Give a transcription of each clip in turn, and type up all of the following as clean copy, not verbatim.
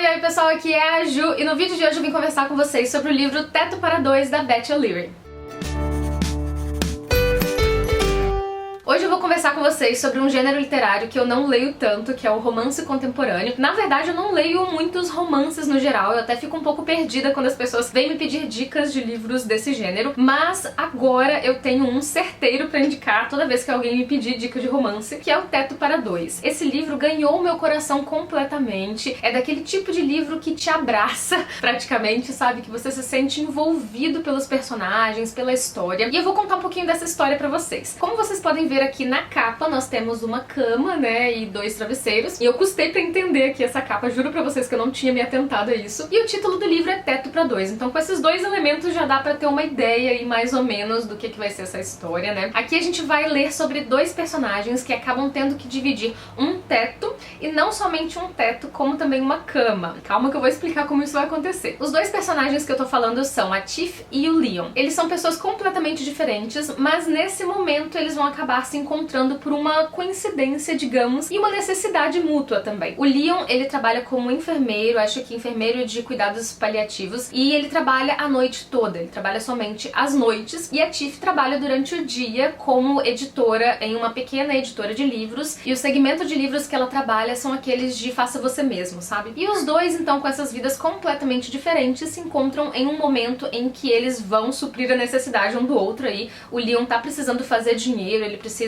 Oi, oi pessoal, aqui é a Ju e no vídeo de hoje eu vim conversar com vocês sobre o livro Teto para Dois, da Beth O'Leary. Hoje eu vou conversar com vocês sobre um gênero literário que eu não leio tanto, que é o romance contemporâneo. Na verdade, eu não leio muitos romances no geral, eu até fico um pouco perdida quando as pessoas vêm me pedir dicas de livros desse gênero, mas agora eu tenho um certeiro pra indicar toda vez que alguém me pedir dica de romance, que é o Teto para Dois. Esse livro ganhou meu coração completamente, é daquele tipo de livro que te abraça praticamente, sabe? Que você se sente envolvido pelos personagens, pela história. E eu vou contar um pouquinho dessa história pra vocês. Como vocês podem ver aqui na capa, nós temos uma cama, né, e dois travesseiros. E eu custei pra entender aqui essa capa, juro pra vocês que eu não tinha me atentado a isso. E o título do livro é Teto para Dois. Então com esses dois elementos já dá pra ter uma ideia aí mais ou menos do que vai ser essa história, né? Aqui a gente vai ler sobre dois personagens que acabam tendo que dividir um teto, e não somente um teto, como também uma cama. Calma que eu vou explicar como isso vai acontecer. Os dois personagens que eu tô falando são a Tiff e o Leon. Eles são pessoas completamente diferentes, mas nesse momento eles vão acabar se encontrando por uma coincidência, digamos, e uma necessidade mútua também. O Leon, ele trabalha como enfermeiro, acho que enfermeiro de cuidados paliativos, e ele trabalha a noite toda, ele trabalha somente às noites, e a Tiff trabalha durante o dia como editora em uma pequena editora de livros, e o segmento de livros que ela trabalha são aqueles de faça você mesmo, sabe? E os dois, então, com essas vidas completamente diferentes, se encontram em um momento em que eles vão suprir a necessidade um do outro aí. O Leon tá precisando fazer dinheiro, ele precisa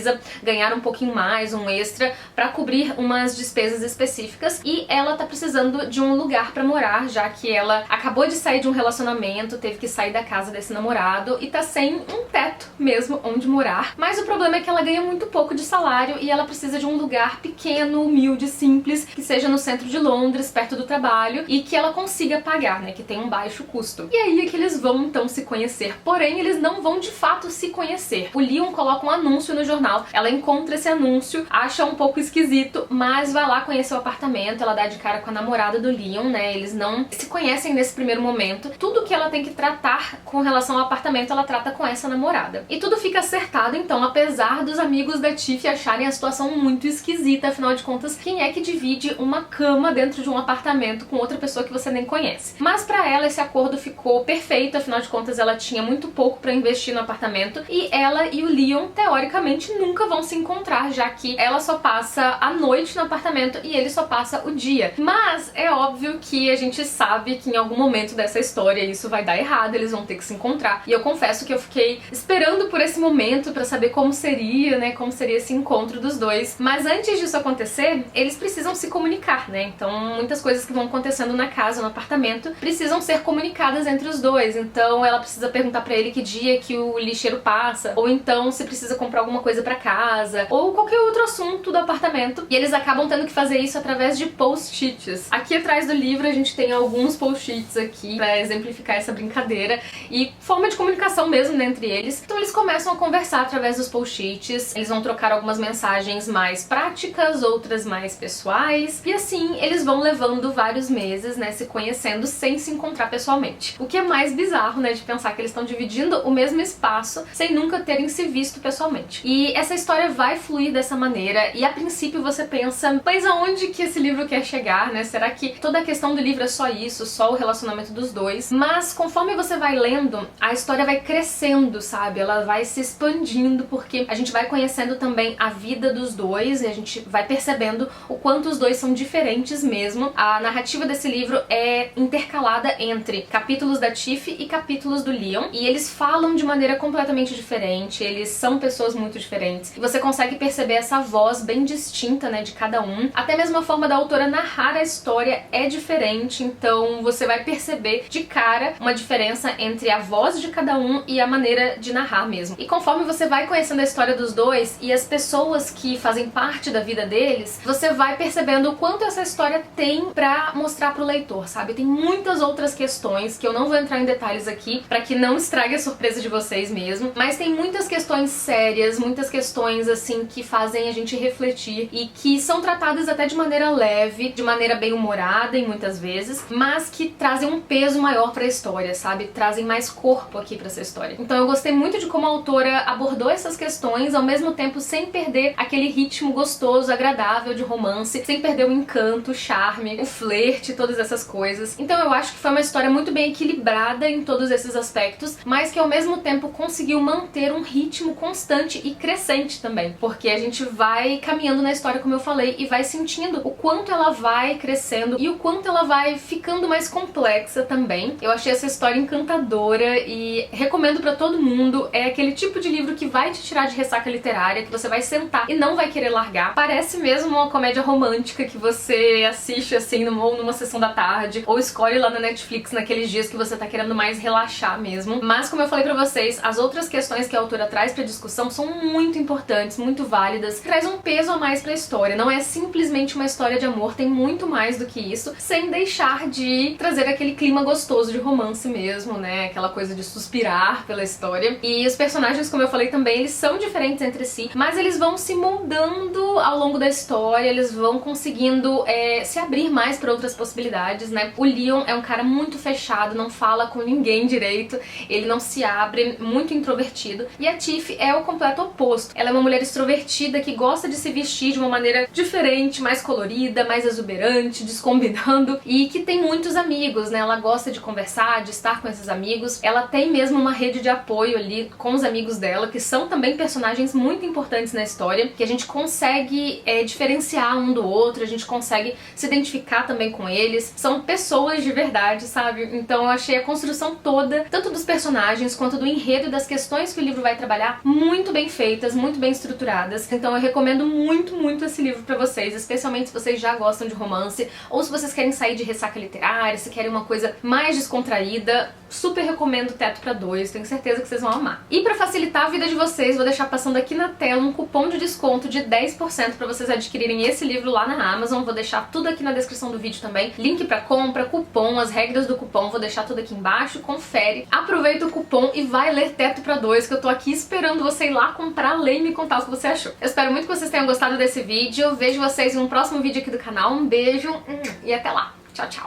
ganhar um pouquinho mais, um extra, pra cobrir umas despesas específicas, e ela tá precisando de um lugar pra morar, já que ela acabou de sair de um relacionamento, teve que sair da casa desse namorado e tá sem um teto mesmo onde morar. Mas o problema é que ela ganha muito pouco de salário e ela precisa de um lugar pequeno, humilde, simples, que seja no centro de Londres, perto do trabalho, e que ela consiga pagar, né, que tem um baixo custo. E aí é que eles vão então se conhecer, porém eles não vão de fato se conhecer. O Leon coloca um anúncio no jornal, ela encontra esse anúncio, acha um pouco esquisito, mas vai lá conhecer o apartamento, ela dá de cara com a namorada do Leon, né, eles não se conhecem nesse primeiro momento. Tudo que ela tem que tratar com relação ao apartamento, ela trata com essa namorada. E tudo fica acertado, então, apesar dos amigos da Tiff acharem a situação muito esquisita, afinal de contas, quem é que divide uma cama dentro de um apartamento com outra pessoa que você nem conhece? Mas pra ela esse acordo ficou perfeito, afinal de contas ela tinha muito pouco pra investir no apartamento, e ela e o Leon, teoricamente, nunca vão se encontrar, já que ela só passa a noite no apartamento e ele só passa o dia. Mas é óbvio que a gente sabe que em algum momento dessa história isso vai dar errado, eles vão ter que se encontrar. E eu confesso que eu fiquei esperando por esse momento pra saber como seria, né, como seria esse encontro dos dois. Mas antes disso acontecer, eles precisam se comunicar, né? Então muitas coisas que vão acontecendo na casa, no apartamento, precisam ser comunicadas entre os dois. Então ela precisa perguntar pra ele que dia que o lixeiro passa, ou então se precisa comprar alguma coisa pra casa, ou qualquer outro assunto do apartamento, e eles acabam tendo que fazer isso através de post-its. Aqui atrás do livro a gente tem alguns post-its aqui pra exemplificar essa brincadeira e forma de comunicação mesmo, né, entre eles. Então eles começam a conversar através dos post-its, eles vão trocar algumas mensagens mais práticas, outras mais pessoais, e assim eles vão levando vários meses, né, se conhecendo sem se encontrar pessoalmente. O que é mais bizarro, né, de pensar que eles estão dividindo o mesmo espaço sem nunca terem se visto pessoalmente. E essa história vai fluir dessa maneira, e a princípio você pensa, mas aonde que esse livro quer chegar, né? Será que toda a questão do livro é só isso, só o relacionamento dos dois? Mas conforme você vai lendo, a história vai crescendo, sabe? Ela vai se expandindo, porque a gente vai conhecendo também a vida dos dois, e a gente vai percebendo o quanto os dois são diferentes mesmo. A narrativa desse livro é intercalada entre capítulos da Tiff e capítulos do Leon, e eles falam de maneira completamente diferente, eles são pessoas muito diferentes, e você consegue perceber essa voz bem distinta, né, de cada um. Até mesmo a forma da autora narrar a história é diferente, então você vai perceber de cara uma diferença entre a voz de cada um e a maneira de narrar mesmo. E conforme você vai conhecendo a história dos dois e as pessoas que fazem parte da vida deles, você vai percebendo o quanto essa história tem pra mostrar pro leitor, sabe? Tem muitas outras questões que eu não vou entrar em detalhes aqui pra que não estrague a surpresa de vocês mesmo, mas tem muitas questões sérias, muitas questões questões, assim, que fazem a gente refletir e que são tratadas até de maneira leve, de maneira bem humorada em muitas vezes, mas que trazem um peso maior pra história, sabe? Trazem mais corpo aqui pra essa história. Então eu gostei muito de como a autora abordou essas questões, ao mesmo tempo sem perder aquele ritmo gostoso, agradável de romance, sem perder o encanto, o charme, o flerte, todas essas coisas. Então eu acho que foi uma história muito bem equilibrada em todos esses aspectos, mas que ao mesmo tempo conseguiu manter um ritmo constante e crescente também, porque a gente vai caminhando na história, como eu falei, e vai sentindo o quanto ela vai crescendo e o quanto ela vai ficando mais complexa também. Eu achei essa história encantadora e recomendo pra todo mundo. É aquele tipo de livro que vai te tirar de ressaca literária, que você vai sentar e não vai querer largar. Parece mesmo uma comédia romântica que você assiste assim ou numa sessão da tarde, ou escolhe lá na Netflix naqueles dias que você tá querendo mais relaxar mesmo. Mas como eu falei pra vocês, as outras questões que a autora traz pra discussão são muito importantes, muito válidas, traz um peso a mais pra história. Não é simplesmente uma história de amor, tem muito mais do que isso, sem deixar de trazer aquele clima gostoso de romance mesmo, né? Aquela coisa de suspirar pela história. E os personagens, como eu falei também, eles são diferentes entre si, mas eles vão se moldando ao longo da história, eles vão conseguindo se abrir mais para outras possibilidades, né? O Leon é um cara muito fechado, não fala com ninguém direito, ele não se abre, muito introvertido. E a Tiff é o completo oposto. Ela é uma mulher extrovertida que gosta de se vestir de uma maneira diferente, mais colorida, mais exuberante, descombinando, e que tem muitos amigos, né? Ela gosta de conversar, de estar com esses amigos. Ela tem mesmo uma rede de apoio ali com os amigos dela, que são também personagens muito importantes na história, que a gente consegue diferenciar um do outro, a gente consegue se identificar também com eles. São pessoas de verdade, sabe? Então eu achei a construção toda, tanto dos personagens quanto do enredo e das questões que o livro vai trabalhar, muito bem feitas, muito bem estruturadas. Então eu recomendo muito, muito esse livro pra vocês, especialmente se vocês já gostam de romance, ou se vocês querem sair de ressaca literária, se querem uma coisa mais descontraída. Super recomendo Teto pra Dois, tenho certeza que vocês vão amar. E pra facilitar a vida de vocês, vou deixar passando aqui na tela um cupom de desconto de 10% pra vocês adquirirem esse livro lá na Amazon. Vou deixar tudo aqui na descrição do vídeo também. Link pra compra, cupom, as regras do cupom, vou deixar tudo aqui embaixo, confere. Aproveita o cupom e vai ler Teto pra Dois, que eu tô aqui esperando você ir lá comprar, ler e me contar o que você achou. Eu espero muito que vocês tenham gostado desse vídeo. Vejo vocês em um próximo vídeo aqui do canal. Um beijo e até lá. Tchau, tchau.